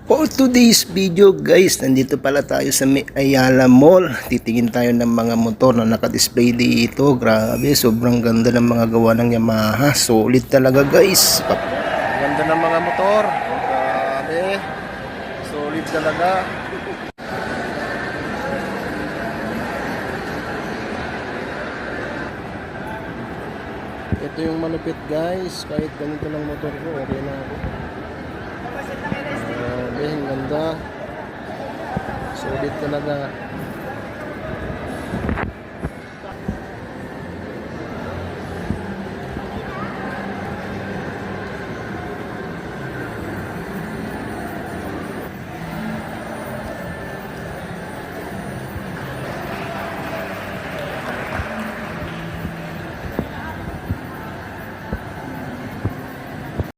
For today's video guys, nandito pala tayo sa Ayala Mall. Titingin tayo ng mga motor na naka-display dito. Grabe, sobrang ganda ng mga gawa ng Yamaha. Solid talaga guys. Ganda ng mga motor. Grabe. Solid talaga. Ito yung malupit guys. Kahit ganito lang motor ko, okay na ako. Ang ganda. Solid talaga.